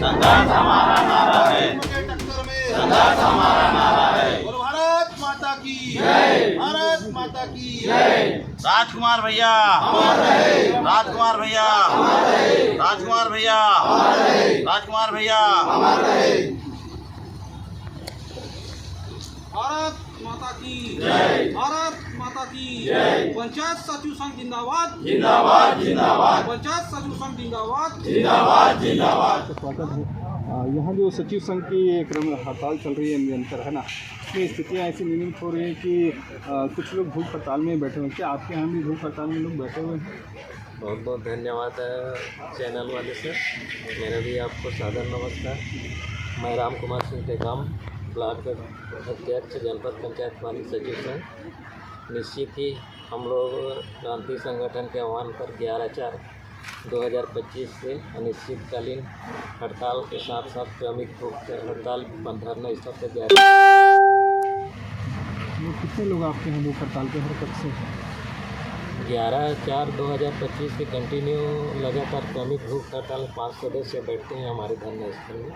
संघर्ष हमारा नारा है, के टक्कर में संघर्ष हमारा नारा है। बोलो भारत माता की जय। भारत माता की जय। राजकुमार भैया राजकुमार भैया राजकुमार भैया राजकुमार भैया भारत माता की जय। भारत माता की जय। पंचायत सचिव संघ जिंदाबाद जिंदाबाद जिंदाबाद पंचायत सचिव संघ जिंदाबाद जिंदाबाद जिंदाबाद। स्वागत है। यहाँ जो सचिव संघ की क्रम हड़ताल चल रही है निरंतर, है ना, इसमें स्थितियाँ ऐसी निर्मित हो रही है कि कुछ लोग भूख हड़ताल में बैठे हुए हैं। क्या आपके यहाँ भी भूख हड़ताल में लोग बैठे हुए हैं? बहुत बहुत धन्यवाद चैनल वाले से। मेरा भी आपको सादर नमस्कार। मैं राम कुमार सिंह टेकाम, ब्लॉक अध्यक्ष, जनपद पंचायत पानी सचिव संघ। निश्चित ही हम लोग क्रांति संगठन के आह्वान पर 11/4/2025 से अनिश्चितकालीन हड़ताल के साथ साथ क्रमिक भूख हड़ताल धरना स्थल पर जारी। कितने लोग आपके यहाँ भूख हड़ताल पे हर कब से हैं? 11/4/2025 से कंटिन्यू लगातार क्रमिक भूख हड़ताल 5 सदस्य बैठते हैं हमारे धरना स्थल में।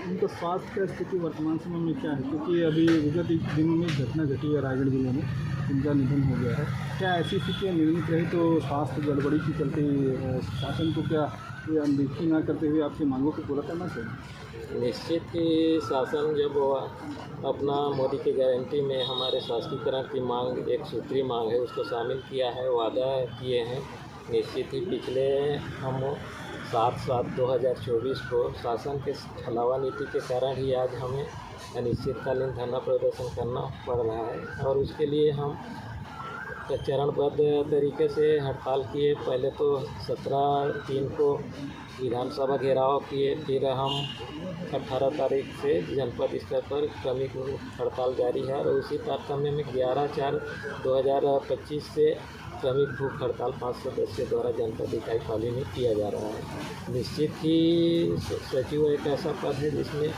उनका स्वास्थ्य का स्थिति वर्तमान समय में क्या है? क्योंकि अभी विगत दिनों में घटना घटी है रायगढ़ जिले में, उनका निधन हो गया है। क्या ऐसी स्थितियाँ निर्मित रही तो स्वास्थ्य गड़बड़ी के चलते शासन को क्या ये अनदेखी ना करते हुए आपकी मांगों को पूरा करना चाहिए? निश्चित ही शासन जब अपना मोदी की गारंटी में हमारे शासकीकरण की मांग, एक सूत्री मांग है, उसको शामिल किया है, वादा किए हैं। निश्चित ही पिछले हम 7/7/2024 को शासन के छलावा नीति के कारण ही आज हमें अनिश्चितकालीन धरना प्रदर्शन करना पड़ रहा है और उसके लिए हम चरणबद्ध तरीके से हड़ताल किए। पहले तो 17/3 को विधानसभा घेराव किए, फिर हम 18 तारीख से जनपद स्तर पर क्रमिक हड़ताल जारी है और उसी तारतम्य में 11/4/2025 से क्रमिक भूख हड़ताल 5 सदस्य द्वारा जनपद इकाई पाली में किया जा रहा है। निश्चित ही सचिव एक ऐसा पद है जिसमें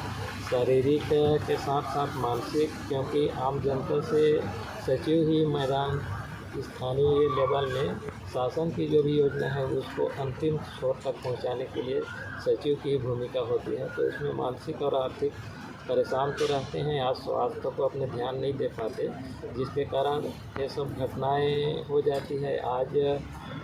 शारीरिक के साथ साथ मानसिक, क्योंकि आम जनता से सचिव ही मैदान स्थानीय लेवल में शासन की जो भी योजना है उसको अंतिम छोर तक पहुंचाने के लिए सचिव की भूमिका होती है। तो इसमें मानसिक और आर्थिक परेशान तो रहते हैं, आज स्वास्थ्य को अपने ध्यान नहीं दे पाते, जिसके कारण ये सब घटनाएं हो जाती है। आज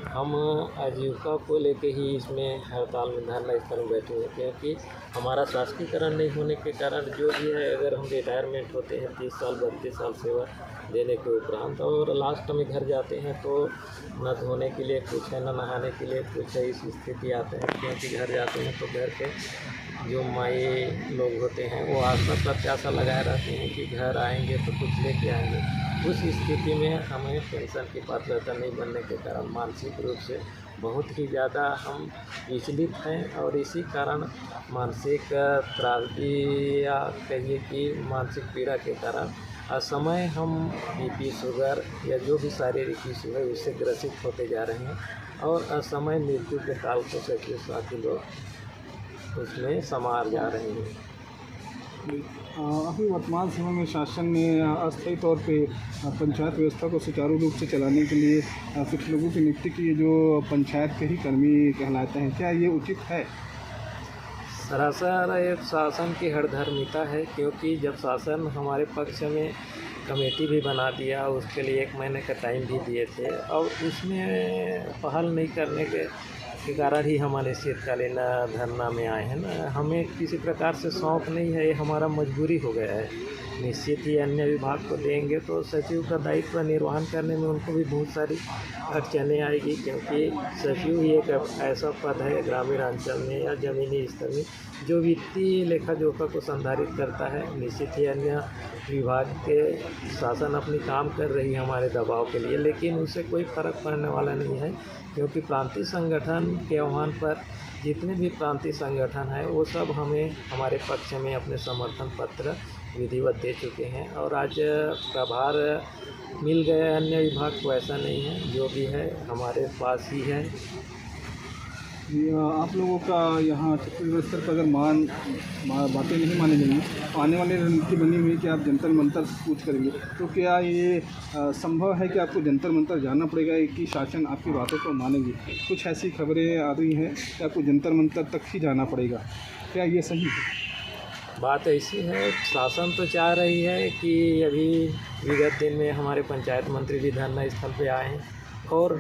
हम आजीविका को लेके ही इसमें हड़ताल में धरना स्थल में बैठे हुए, क्योंकि हमारा शासकीकरण नहीं होने के कारण जो भी है, अगर हम रिटायरमेंट होते हैं 30 साल 32 साल सेवा देने के उपरांत और लास्ट में घर जाते हैं तो न धोने के लिए कुछ है, न नहाने के लिए कुछ है, इस स्थिति आते हैं। क्योंकि घर जाते हैं तो घर के जो माई लोग होते हैं वो आशा प्रत्याशा लगाए रहते हैं कि घर आएंगे तो कुछ लेके आएंगे। उस स्थिति में हमें पेंशन की पात्रता नहीं बनने के कारण मानसिक रूप से बहुत ही ज़्यादा हम विचलित हैं और इसी कारण मानसिक त्रासदी या कहिए कि मानसिक पीड़ा के कारण असमय हम बीपी, शुगर या जो भी शारीरिक इशू है उससे ग्रसित होते जा रहे हैं और असमय मृत्यु के काल को सचिव साथी लोग उसमें समार जा रहे हैं। अभी वर्तमान समय में शासन ने अस्थायी तौर पे पंचायत व्यवस्था को सुचारू रूप से चलाने के लिए कुछ लोगों की नियुक्ति की, जो पंचायत के ही कर्मी कहलाते हैं। क्या ये उचित है? सरासर एक शासन की हठधर्मिता है, क्योंकि जब शासन हमारे पक्ष में कमेटी भी बना दिया, उसके लिए 1 महीने का टाइम भी दिए थे और उसमें पहल नहीं करने के कारण ही हम अनिश्चितकालीन धरना में आए हैं ना। हमें किसी प्रकार से शौक नहीं है, ये हमारा मजबूरी हो गया है। निश्चित ही अन्य विभाग को देंगे तो सचिव का दायित्व निर्वहन करने में उनको भी बहुत सारी अड़चनें आएगी, क्योंकि सचिव ही एक ऐसा पद है ग्रामीण अंचल में या ज़मीनी स्तर में जो वित्तीय लेखा जोखा को संधारित करता है। निश्चित ही अन्य विभाग के शासन अपनी काम कर रही है हमारे दबाव के लिए, लेकिन उससे कोई फ़र्क पड़ने वाला नहीं है, क्योंकि प्रांतीय संगठन के आह्वान पर जितने भी प्रांतीय संगठन हैं वो सब हमें हमारे पक्ष में अपने समर्थन पत्र विधिवत दे चुके हैं और आज प्रभार मिल गए। अन्य विभाग को ऐसा नहीं है, जो भी है हमारे पास ही है। आप लोगों का यहाँ छत्तीसगढ़ स्तर पर अगर बातें नहीं मानी जाएंगी, आने वाली रणनीति बनी हुई कि आप जंतर मंतर पूछ करेंगे, तो क्या ये संभव है कि आपको जंतर मंतर जाना पड़ेगा कि शासन आपकी बातों को मानेगी? कुछ ऐसी खबरें आ रही हैं कि आपको जंतर मंतर तक ही जाना पड़ेगा। क्या ये सही है? बात ऐसी है, शासन तो चाह रही है कि अभी विगत दिन में हमारे पंचायत मंत्री भी धरना स्थल पे आए हैं और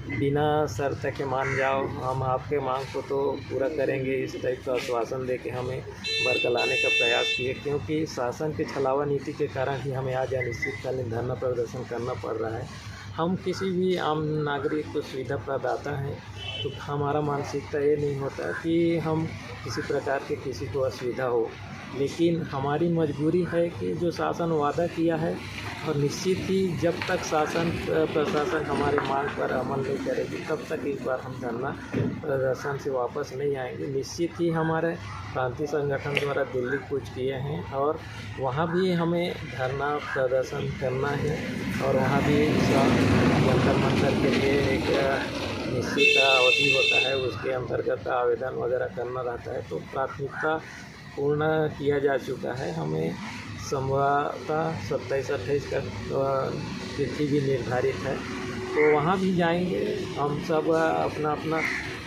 बिना शर्त के मान जाओ, हम आपके मांग को तो पूरा करेंगे, इस टाइप का आश्वासन दे के हमें बरकलाने का प्रयास किए, क्योंकि शासन के छलावा नीति के कारण ही हमें आज अनिश्चितकालीन धरना प्रदर्शन करना पड़ रहा है। हम किसी भी आम नागरिक को सुविधा प्रदाता हैं, तो हमारा मानसिकता ये नहीं होता कि हम किसी प्रकार के किसी को असुविधा हो, लेकिन हमारी मजबूरी है कि जो शासन वादा किया है, और निश्चित ही जब तक शासन प्रशासन हमारे मांग पर अमल नहीं करेगी तब तक इस बार हम धरना प्रदर्शन से वापस नहीं आएंगे। निश्चित ही हमारे प्रांतीय संगठन द्वारा दिल्ली कूच किए हैं और वहाँ भी हमें धरना प्रदर्शन करना है और वहाँ भी जंतर मंतर के लिए एक निश्चित अवधि होता है, उसके अंतर्गत आवेदन वगैरह करना रहता है, तो प्राथमिकता पूर्ण किया जा चुका है। हमें संभवतः 27-28 का तिथि भी निर्धारित है, तो वहाँ भी जाएंगे। हम सब अपना अपना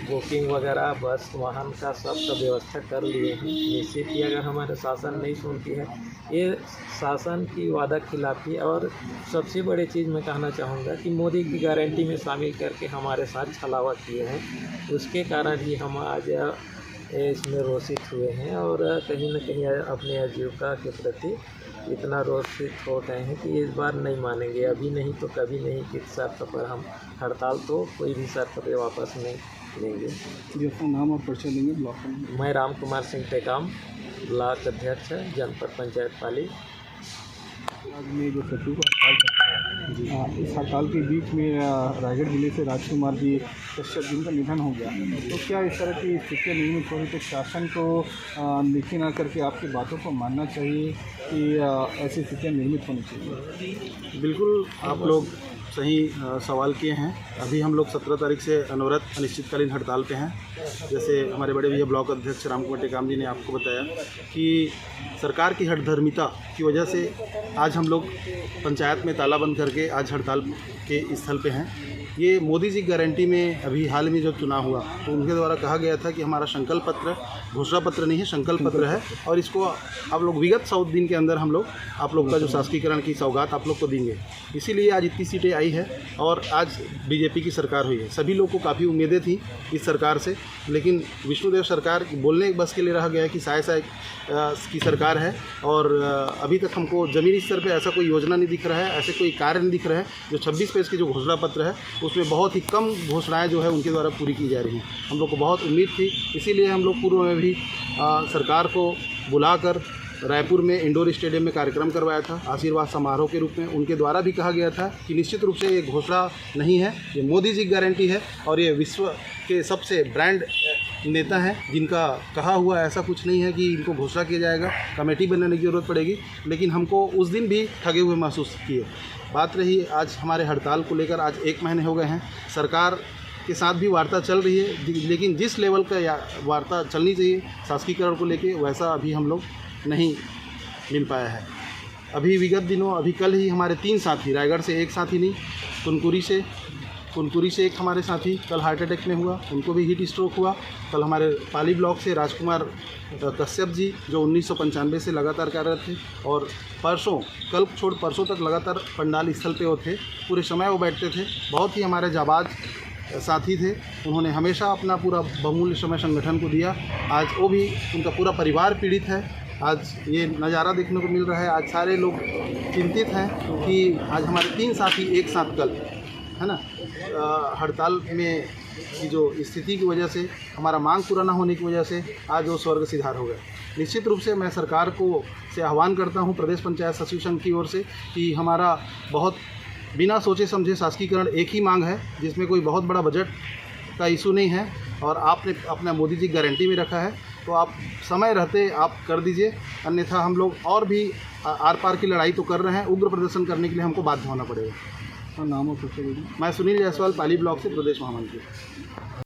बुकिंग वगैरह बस वाहन का सब व्यवस्था कर लिए हैं। निश्चित ही अगर हमारे शासन नहीं सुनती है, ये शासन की वादा खिलाफी, और सबसे बड़ी चीज़ मैं कहना चाहूँगा कि मोदी की गारंटी में शामिल करके हमारे साथ छलावा किए हैं, उसके कारण ही हम आज इसमें रोषित हुए हैं और कहीं न कहीं अपने आजीविका के प्रति इतना रोषित हो गए हैं कि इस बार नहीं मानेंगे, अभी नहीं तो कभी नहीं, किस शर्त पर हम हड़ताल तो कोई भी शर्त पर वापस नहीं लेंगे। जी, अपना नाम और परिचय देंगे ब्लॉक में? मैं राम कुमार सिंह टेकाम, ब्लॉक अध्यक्ष जनपद पंचायत पाली। आज में जो सचिव का हड़ताल चल रहा है, इस हड़ताल के बीच में रायगढ़ जिले से राजकुमार जी कश्यप जिनका निधन हो गया, तो क्या इस तरह की स्थितियाँ निर्मित हो रही, तो शासन को लिखी ना करके आपकी बातों को मानना चाहिए कि ऐसी स्थितियाँ निर्मित होनी चाहिए? बिल्कुल, आप लोग सही सवाल किए हैं। अभी हम लोग 17 तारीख से अनवरत अनिश्चितकालीन हड़ताल पे हैं। जैसे हमारे बड़े भैया ब्लॉक अध्यक्ष राम कुमार टेकाम जी ने आपको बताया कि सरकार की हठधर्मिता की वजह से आज हम लोग पंचायत में ताला बंद करके आज हड़ताल के स्थल पे हैं। ये मोदी जी गारंटी में अभी हाल में जो चुनाव हुआ तो उनके द्वारा कहा गया था कि हमारा संकल्प पत्र घोषणा पत्र नहीं है, संकल्प पत्र है, और इसको आप लोग विगत 100 दिन के अंदर हम लोग आप लोग का जो शासकीकरण की सौगात आप लोग को देंगे। इसीलिए आज इतनी सीटें आई है और आज बीजेपी की सरकार हुई है। सभी लोग को काफ़ी उम्मीदें थी इस सरकार से, लेकिन विष्णुदेव सरकार बोलने बस के लिए रह गया कि साय की सरकार है, और अभी तक हमको ज़मीनी स्तर पे ऐसा कोई योजना नहीं दिख रहा है, ऐसे कोई कार्य नहीं दिख रहा है। जो 26 पेज की जो घोषणा पत्र है उसमें बहुत ही कम घोषणाएं जो है उनके द्वारा पूरी की जा रही हैं। हम लोग को बहुत उम्मीद थी, इसीलिए हम लोग पूर्व में भी सरकार को बुलाकर रायपुर में इंडोर स्टेडियम में कार्यक्रम करवाया था आशीर्वाद समारोह के रूप में। उनके द्वारा भी कहा गया था कि निश्चित रूप से ये घोषणा नहीं है, ये मोदी जी की गारंटी है और ये विश्व के सबसे ब्रांड नेता हैं जिनका कहा हुआ ऐसा कुछ नहीं है कि इनको घोषणा किया जाएगा, कमेटी बनाने की ज़रूरत पड़ेगी। लेकिन हमको उस दिन भी ठगे हुए महसूस किए। बात रही आज हमारे हड़ताल को लेकर, आज 1 महीने हो गए हैं, सरकार के साथ भी वार्ता चल रही है, लेकिन जिस लेवल का वार्ता चलनी चाहिए शासकीकरण को लेके वैसा अभी हम लोग नहीं मिल पाया है। अभी विगत दिनों, अभी कल ही हमारे 3 साथी, रायगढ़ से 1 साथी नहीं, कुनकुरी से 1 हमारे साथी कल हार्ट अटैक में हुआ, उनको भी हीट स्ट्रोक हुआ। कल हमारे पाली ब्लॉक से राजकुमार कश्यप जी जो 1995 से लगातार कार्यरत थे और कल छोड़ परसों तक लगातार पंडाल स्थल पे वो थे, पूरे समय वो बैठते थे। बहुत ही हमारे जाबाज साथी थे, उन्होंने हमेशा अपना पूरा बहुमूल्य समय संगठन को दिया। आज वो भी, उनका पूरा परिवार पीड़ित है। आज ये नज़ारा देखने को मिल रहा है, आज सारे लोग चिंतित हैं कि आज हमारे 3 साथी एक साथ कल, है ना, हड़ताल में की जो स्थिति की वजह से, हमारा मांग पूरा ना होने की वजह से आज वो स्वर्ग सिधार हो गए। निश्चित रूप से मैं सरकार से आह्वान करता हूँ प्रदेश पंचायत सचिव संघ की ओर से कि हमारा बहुत बिना सोचे समझे शासकीकरण एक ही मांग है, जिसमें कोई बहुत बड़ा बजट का इशू नहीं है और आपने अपना मोदी जी गारंटी में रखा है, तो आप समय रहते आप कर दीजिए। अन्यथा हम लोग और भी आर पार की लड़ाई तो कर रहे हैं, उग्र प्रदर्शन करने के लिए हमको बाध्य होना पड़ेगा। नाम और परिचय दीजिए। मैं सुनील जायसवाल, पाली ब्लॉक से प्रदेश महामंत्री।